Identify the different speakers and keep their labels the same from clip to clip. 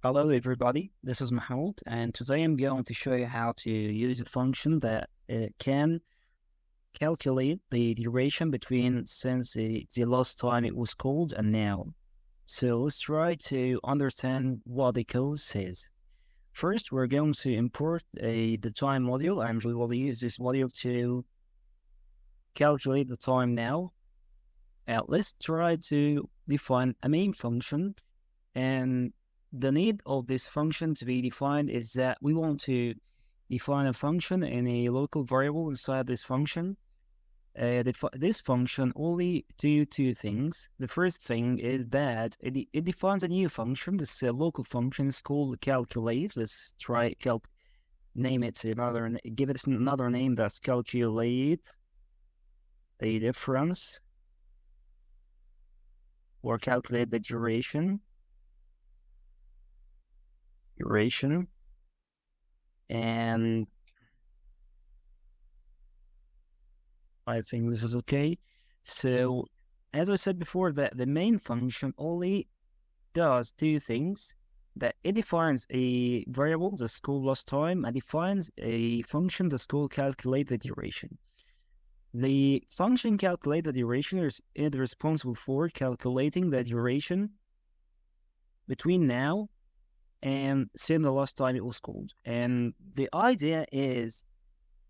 Speaker 1: Hello, everybody. This is Mahmoud, and today I'm going to show you how to use a function that can calculate the duration between since the last time it was called and now. So let's try to understand what the code says. First, we're going to import the time module, and we will use this module to calculate the time now. Let's try to define a main function, and the need of this function to be defined is that we want to define a function in a local variable inside this function. This function only do two things. The first thing is that it defines a new function. This local function is called calculate. Let's try name it give it another name. That's calculate the difference or calculate the duration. And I think this is okay. So as I said before, that the main function only does two things: that it defines a variable that's called last time and defines a function that's called calculate the duration. The function calculate the duration is responsible for calculating the duration between now and since the last time it was called. And the idea is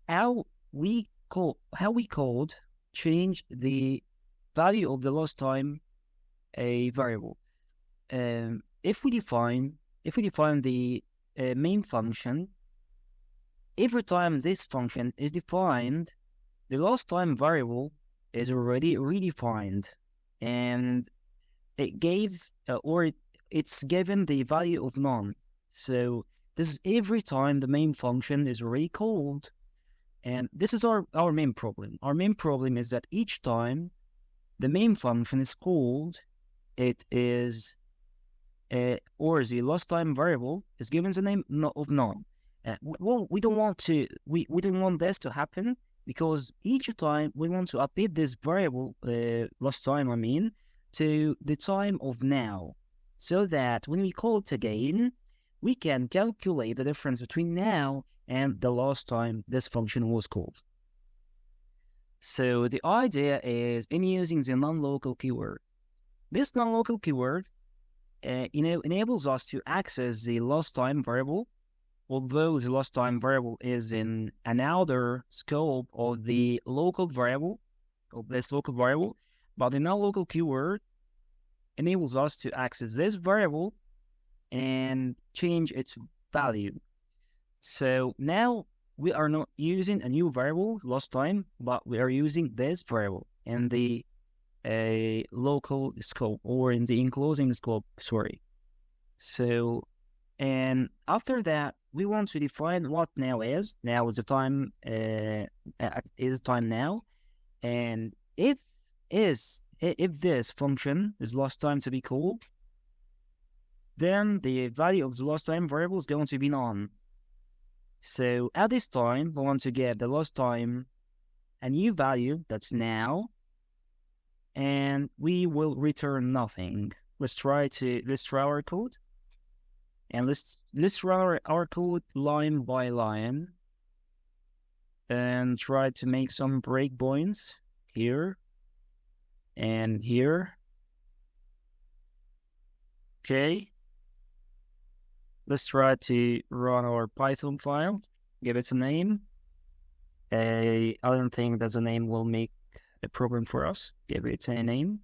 Speaker 1: how we called change the value of the last time a variable. If we define the main function, every time this function is defined, the last time variable is already redefined, and it gave it's given the value of none. So this is every time the main function is recalled. And this is our main problem. Our main problem is that each time the main function is called, it is, or the last time variable is given the name of none. We don't want this to happen, because each time we want to update this variable, last time, to the time of now, so that when we call it again, we can calculate the difference between now and the last time this function was called. So the idea is in using the nonlocal keyword. This nonlocal keyword enables us to access the last time variable, although the last time variable is in another scope of the local variable, but the nonlocal keyword enables us to access this variable and change its value. So now we are not using a new variable last time, but we are using this variable in the local scope, or in the enclosing scope, sorry. So, and after that, we want to define what now is. Now is the time, is time now. And if this function is last time to be called, then the value of the last time variable is going to be none. So at this time, we want to get the last time a new value that's now, and we will return nothing. Let's try our code, and let's run our code line by line, and try to make some breakpoints here and here. Okay. Let's try to run our Python file, give it a name. I don't think that the name will make a problem for us. Give it a name,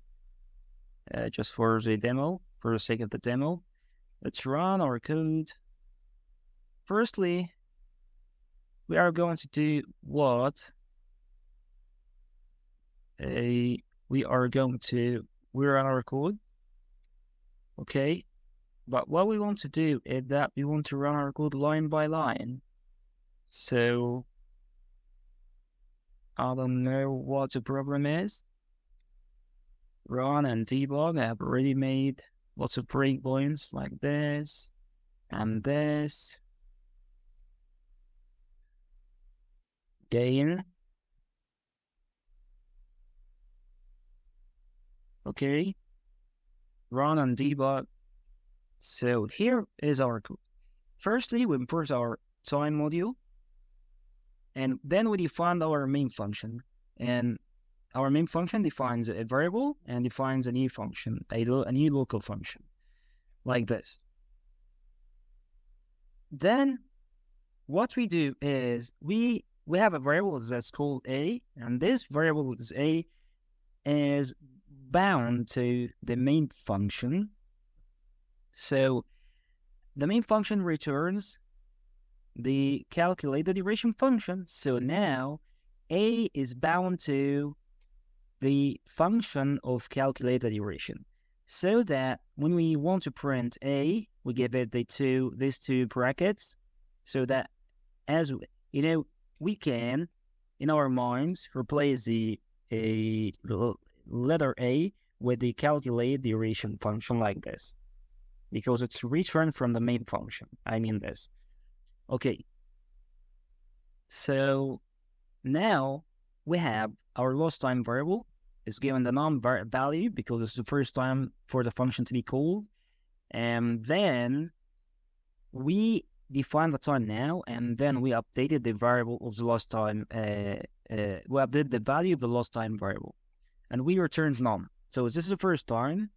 Speaker 1: just for the demo, for the sake of the demo. Let's run our code. Firstly, we are going to do what? We run our code. Okay. But what we want to do is that we want to run our code line by line. So I don't know what the problem is. Run and debug. I have already made lots of breakpoints like this and this. Gain. Okay. Run and debug. So here is our code. Firstly, we import our time module, and then we define our main function. And our main function defines a variable and defines a new function, a new local function, like this. Then what we do is we have a variable that's called a, and this variable is a is bound to the main function. So the main function returns the calculated duration function. So now a is bound to the function of calculated duration, so that when we want to print a, we give it these two brackets, so that as we can in our minds replace the letter a with the calculate duration function like this, because it's returned from the main function. I mean this. Okay. So now we have our lost time variable is given the non-value because it's the first time for the function to be called. And then we define the time now, and then we updated the variable of the lost time. We updated the value of the lost time variable, and we returned none. So this is the first time.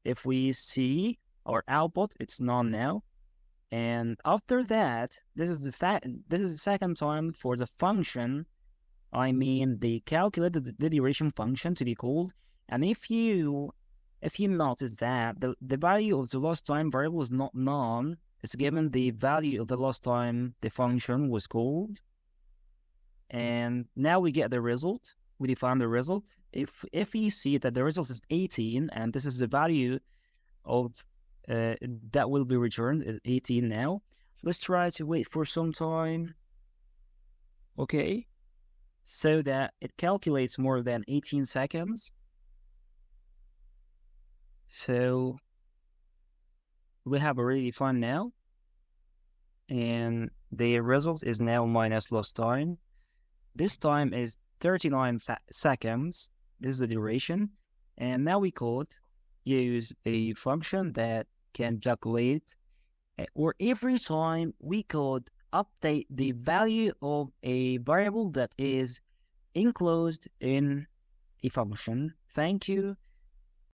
Speaker 1: If we see our output, it's none now. And after that, this is the second time for the function. I mean the calculated duration function to be called. And if you notice that the value of the lost time variable is not none, it's given the value of the lost time the function was called. And now we get the result. We define the result. If you see that the result is 18, and this is the value of that will be returned is 18 now. Let's try to wait for some time. Okay. So that it calculates more than 18 seconds. So we have already defined now. And the result is now minus lost time. This time is 39 seconds. This is the duration. And now we could use a function that can calculate, or every time we could update the value of a variable that is enclosed in a function. Thank you.